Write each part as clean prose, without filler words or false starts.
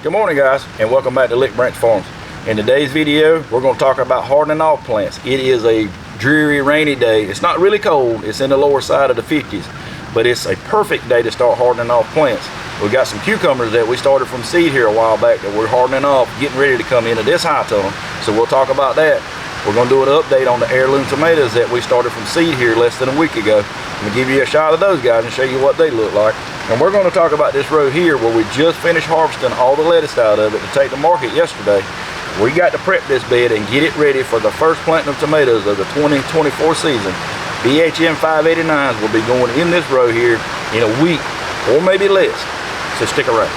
Good morning, guys, and welcome back to Lick Branch Farms. In today's video, we're going to talk about hardening off plants. It is a dreary, rainy day. It's not really cold. It's in the lower side of the 50s, but it's a perfect day to start hardening off plants. We've got some cucumbers that we started from seed here a while back that we're hardening off, getting ready to come into this high tunnel. So we'll talk about that. We're going to do an update on the heirloom tomatoes that we started from seed here less than a week ago. I'm going to give you a shot of those guys and show you what they look like. And we're going to talk about this row here where we just finished harvesting all the lettuce out of it to take to market yesterday. We got to prep this bed and get it ready for the first planting of tomatoes of the 2024 season. BHM 589s will be going in this row here in a week or maybe less. So stick around.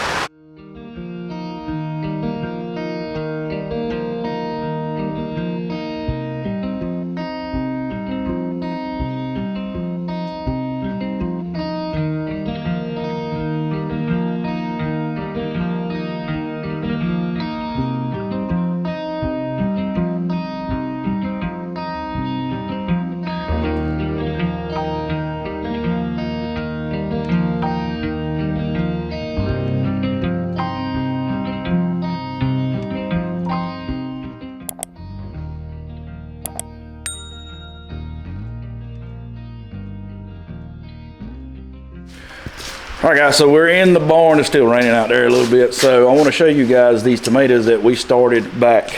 All right, guys, so we're in the barn. It's still raining out there a little bit. So I want to show you guys these tomatoes that we started back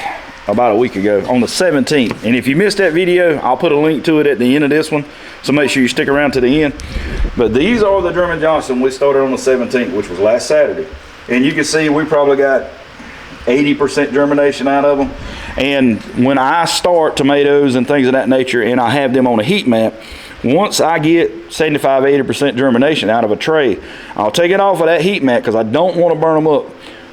about a week ago on the 17th. And if you missed that video, I'll put a link to it at the end of this one. So make sure you stick around to the end. But these are the German Johnson we started on the 17th, which was last Saturday. And you can see we probably got 80% germination out of them. And when I start tomatoes and things of that nature and I have them on a heat map, once I get 75–80% germination out of a tray, I'll take it off of that heat mat because I don't want to burn them up.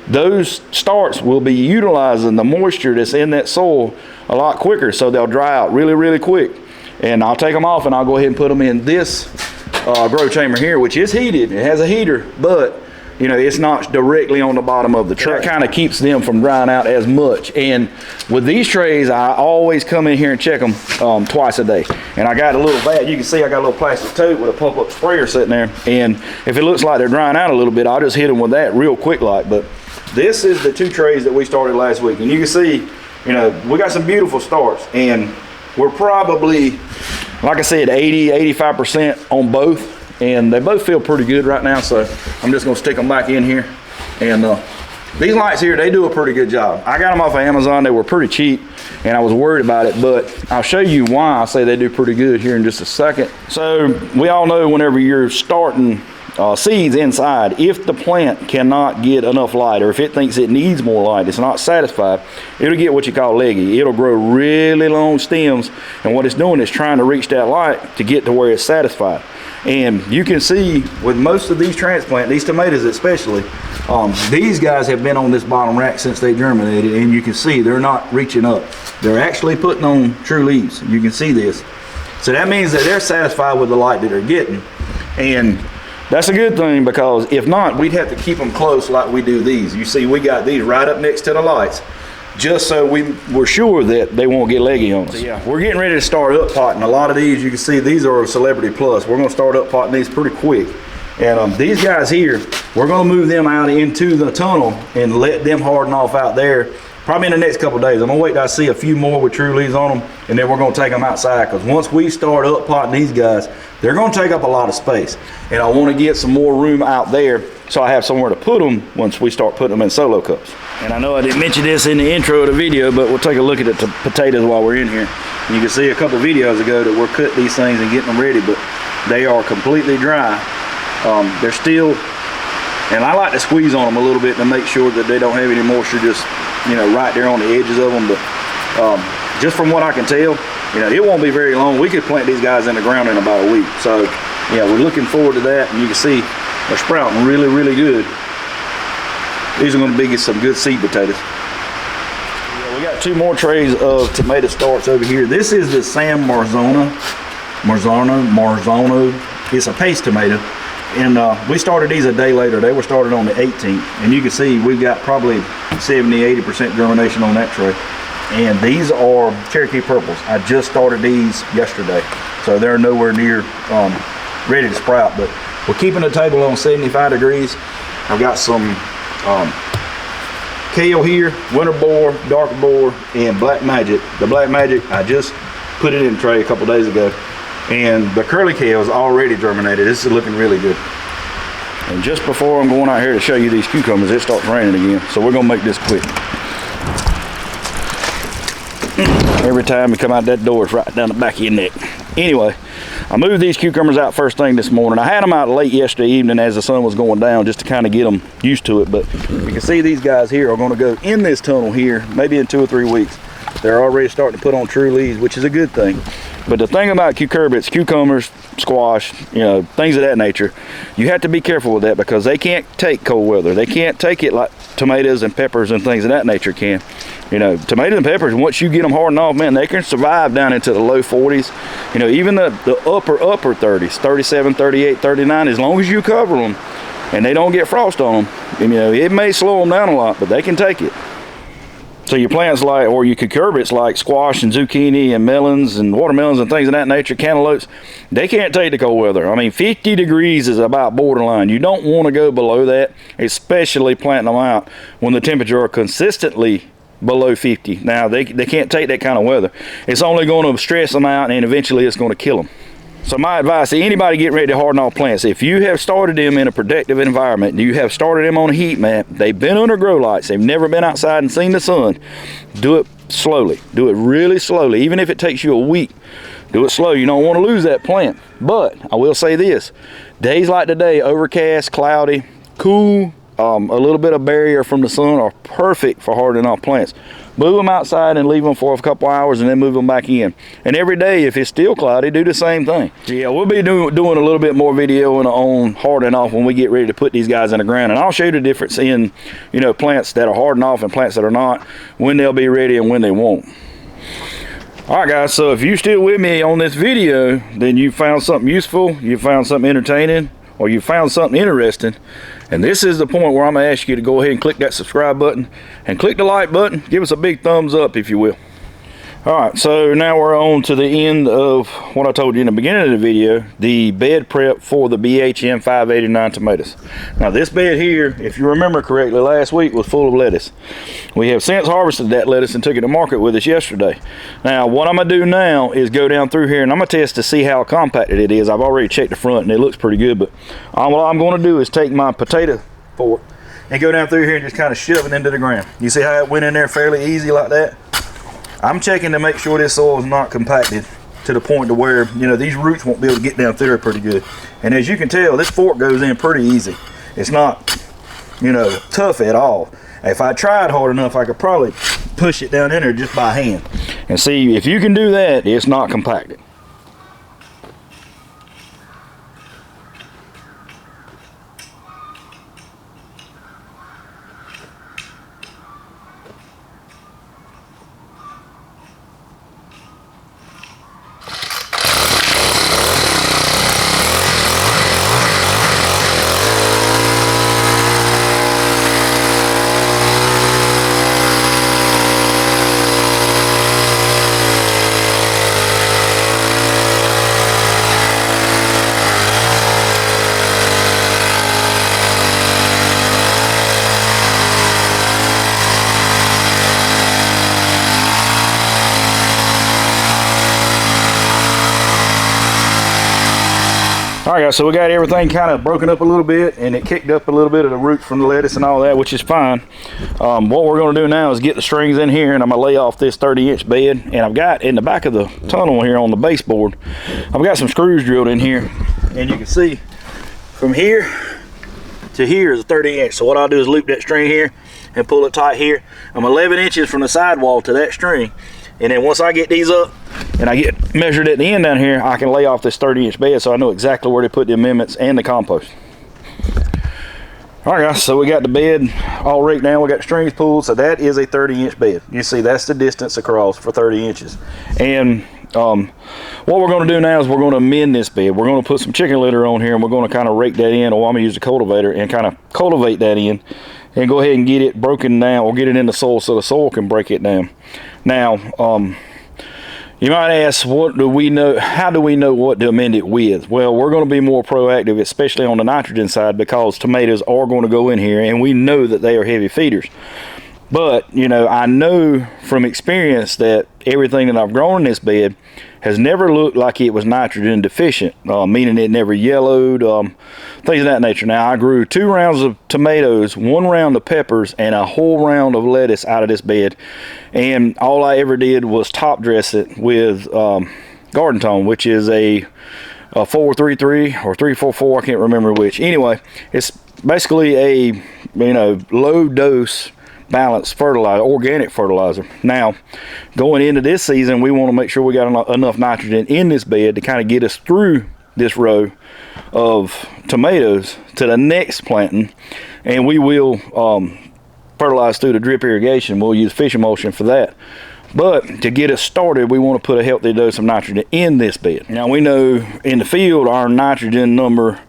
Those starts will be utilizing the moisture that's in that soil a lot quicker, so they'll dry out really, really quick. And I'll take them off and I'll go ahead and put them in this grow chamber here, which is heated. It has a heater, but you know, it's not directly on the bottom of the tray. That kind of keeps them from drying out as much. And with these trays, I always come in here and check them twice a day. And I got a little vat. You can see I got a little plastic tote with a pump-up sprayer sitting there. And if it looks like they're drying out a little bit, I'll just hit them with that real quick like. But this is the 2 trays that we started last week. And you can see, you know, we got some beautiful starts. And we're probably, like I said, 80–85% on both. And they both feel pretty good right now, so I'm just gonna stick them back in here. And these lights here, they do a pretty good job. I got them off of Amazon. They were pretty cheap, and I was worried about it, but I'll show you why I say they do pretty good here in just a second. So we all know whenever you're starting seeds inside, if the plant cannot get enough light, or if it thinks it needs more light, it's not satisfied, it'll get what you call leggy. It'll grow really long stems, and what it's doing is trying to reach that light to get to where it's satisfied. And you can see with most of these transplants, these tomatoes especially, these guys have been on this bottom rack since they germinated, and you can see they're not reaching up. They're actually putting on true leaves. You can see this. So that means that they're satisfied with the light that they're getting. And that's a good thing, because if not, we'd have to keep them close like we do these. You see, we got these right up next to the lights, just so we're sure that they won't get leggy on us. So yeah, we're getting ready to start up potting. A lot of these, you can see these are Celebrity Plus. We're gonna start up potting these pretty quick. And these guys here, we're gonna move them out into the tunnel and let them harden off out there probably in the next couple of days. I'm gonna wait till I see a few more with true leaves on them, and then we're gonna take them outside, because once we start up potting these guys, they're gonna take up a lot of space. And I wanna get some more room out there so I have somewhere to put them once we start putting them in solo cups. And I know I didn't mention this in the intro of the video, but we'll take a look at the potatoes while we're in here. And you can see a couple videos ago that we're cutting these things and getting them ready, but they are completely dry. They're still, and I like to squeeze on them a little bit to make sure that they don't have any moisture just, you know, right there on the edges of them. But just from what I can tell, you know, it won't be very long. We could plant these guys in the ground in about a week. So yeah, we're looking forward to that. And you can see they're sprouting really, really good. These are going to be some good seed potatoes. Yeah, we got 2 more trays of tomato starts over here. This is the San Marzano. It's a paste tomato. And we started these a day later. They were started on the 18th. And you can see we've got probably 70–80% germination on that tray. And these are Cherokee Purples. I just started these yesterday. So they're nowhere near ready to sprout. But we're keeping the table on 75 degrees. I've got some kale here, winter boar, dark boar, and black magic. The black magic, I just put it in the tray a couple days ago, and the curly kale is already germinated. This is looking really good. And just before I'm going out here to show you these cucumbers, it starts raining again, so we're gonna make this quick. Every time you come out that door, it's right down the back of your neck. Anyway, I moved these cucumbers out first thing this morning. I had them out late yesterday evening as the sun was going down, just to kind of get them used to it. But you can see these guys here are going to go in this tunnel here, maybe in 2 or 3 weeks. They're already starting to put on true leaves, which is a good thing. But the thing about cucurbits, cucumbers, squash, you know, things of that nature, you have to be careful with that because they can't take cold weather. They can't take it like tomatoes and peppers and things of that nature can. You know, tomatoes and peppers, once you get them hardened off, man, they can survive down into the low 40s. You know, even the upper 30s, 37, 38, 39, as long as you cover them and they don't get frost on them. And, you know, it may slow them down a lot, but they can take it. So your plants like, or your cucurbits like squash and zucchini and melons and watermelons and things of that nature, cantaloupes, they can't take the cold weather. I mean, 50 degrees is about borderline. You don't want to go below that, especially planting them out when the temperature are consistently below 50. Now, they can't take that kind of weather. It's only going to stress them out, and eventually it's going to kill them. So my advice to anybody getting ready to harden off plants, if you have started them in a protective environment, you have started them on a heat mat, they've been under grow lights, they've never been outside and seen the sun, do it slowly. Do it really slowly. Even if it takes you a week, do it slow. You don't want to lose that plant. But I will say this, days like today, overcast, cloudy, cool, a little bit of barrier from the sun are perfect for hardening off plants. Move them outside and leave them for a couple hours and then move them back in. And every day, if it's still cloudy, do the same thing. Yeah, we'll be doing a little bit more video on hardening off when we get ready to put these guys in the ground. And I'll show you the difference in, you know, plants that are hardened off and plants that are not, when they'll be ready and when they won't. All right, guys, so if you're still with me on this video, then you found something useful, you found something entertaining, or you found something interesting. And this is the point where I'm gonna ask you to go ahead and click that subscribe button and click the like button. Give us a big thumbs up if you will. All right, so now we're on to the end of what I told you in the beginning of the video, the bed prep for the BHM 589 tomatoes. Now this bed here, if you remember correctly, last week was full of lettuce. We have since harvested that lettuce and took it to market with us yesterday. Now what I'm gonna do now is go down through here and I'm gonna test to see how compacted it is. I've already checked the front and it looks pretty good, but what I'm gonna do is take my potato fork and go down through here and just kind of shove it into the ground. You see how it went in there fairly easy like that? I'm checking to make sure this soil is not compacted to the point to where, you know, these roots won't be able to get down through there pretty good. And as you can tell, this fork goes in pretty easy. It's not, you know, tough at all. If I tried hard enough, I could probably push it down in there just by hand. And see, if you can do that, it's not compacted. All right, guys, so we got everything kind of broken up a little bit, and it kicked up a little bit of the roots from the lettuce and all that, which is fine. What we're going to do now is get the strings in here, and I'm going to lay off this 30-inch bed. And I've got in the back of the tunnel here on the baseboard, I've got some screws drilled in here, and you can see from here to here is a 30-inch. So what I'll do is loop that string here and pull it tight here. I'm 11 inches from the sidewall to that string. And then once I get these up and I get measured at the end down here, I can lay off this 30-inch bed so I know exactly where to put the amendments and the compost. All right, guys, so we got the bed all rigged now. We got the strings pulled, so that is a 30-inch bed. You see, that's the distance across for 30 inches. And what we're going to do now is we're going to amend this bed. We're going to put some chicken litter on here, and we're going to kind of rake that in, or I'm going to use a cultivator and kind of cultivate that in and go ahead and get it broken down, or get it in the soil so the soil can break it down. Now, you might ask, what do we know? How do we know what to amend it with? Well, we're going to be more proactive, especially on the nitrogen side, because tomatoes are going to go in here, and we know that they are heavy feeders. But, you know, I know from experience that everything that I've grown in this bed has never looked like it was nitrogen deficient, meaning it never yellowed, things of that nature. Now, I grew 2 rounds of tomatoes, 1 round of peppers, and a whole round of lettuce out of this bed. And all I ever did was top dress it with Garden Tone, which is a 433 or 344, I can't remember which. Anyway, it's basically a, you know, low dose balanced fertilizer, organic fertilizer. Now, going into this season, we want to make sure we got enough nitrogen in this bed to kind of get us through this row of tomatoes to the next planting, and we will fertilize through the drip irrigation. We'll use fish emulsion for that. But to get us started, we want to put a healthy dose of nitrogen in this bed. Now, we know in the field our nitrogen number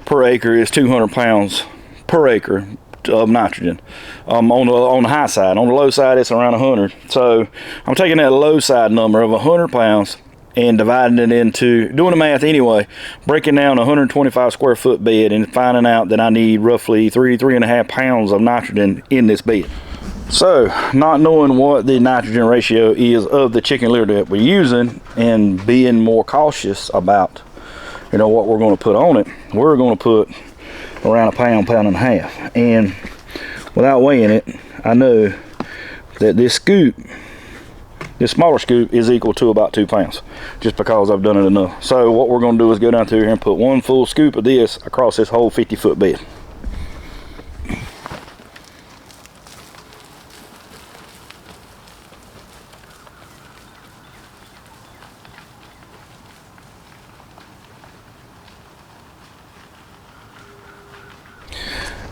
per acre is 200 pounds per acre of nitrogen on the high side. On the low side, it's around 100. So I'm taking that low side number of 100 pounds and dividing it into, doing the math anyway, breaking down a 125 square foot bed and finding out that I need roughly 3.5 pounds of nitrogen in this bed. So, not knowing what the nitrogen ratio is of the chicken litter that we're using and being more cautious about, you know, what we're going to put on it, we're going to put around a pound, pound and a half. And without weighing it, I know that this scoop, this smaller scoop, is equal to about 2 pounds, just because I've done it enough. So what we're going to do is go down through here and put 1 full scoop of this across this whole 50-foot bed.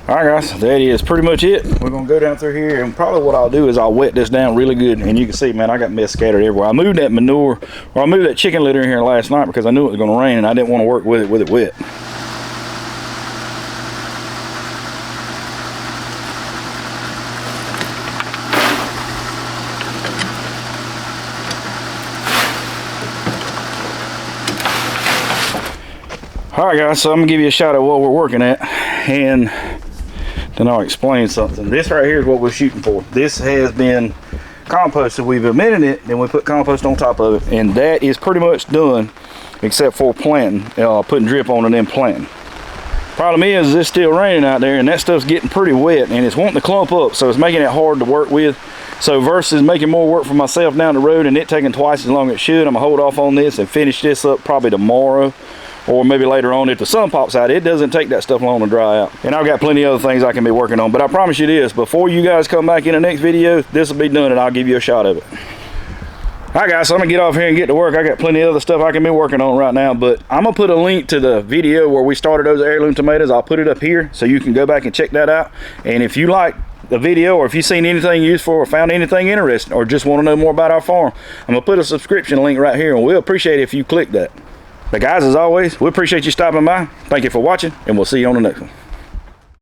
All right, guys, that is pretty much it. We're gonna go down through here, and probably what I'll do is I'll wet this down really good. And you can see, man, I got mess scattered everywhere. I moved that manure, or I moved that chicken litter in here last night because I knew it was gonna rain and I didn't want to work with it wet. All right, guys, so I'm gonna give you a shot at what we're working at, and then I'll explain something. This right here is what we're shooting for. This has been composted. We've amended it, then we put compost on top of it, and that is pretty much done except for planting, putting drip on and then planting. Problem is, it's still raining out there, and that stuff's getting pretty wet, and it's wanting to clump up, so it's making it hard to work with. So versus making more work for myself down the road and it taking twice as long as it should, I'm gonna hold off on this and finish this up probably tomorrow, or maybe later on if the sun pops out. It doesn't take that stuff long to dry out. And I've got plenty of other things I can be working on, but I promise you this, before you guys come back in the next video, this will be done and I'll give you a shot of it. All right, guys, so I'm gonna get off here and get to work. I got plenty of other stuff I can be working on right now, but I'm gonna put a link to the video where we started those heirloom tomatoes. I'll put it up here so you can go back and check that out. And if you like the video, or if you've seen anything useful or found anything interesting, or just want to know more about our farm, I'm gonna put a subscription link right here, and we'll appreciate it if you click that. But guys, as always, we appreciate you stopping by. Thank you for watching, and we'll see you on the next one.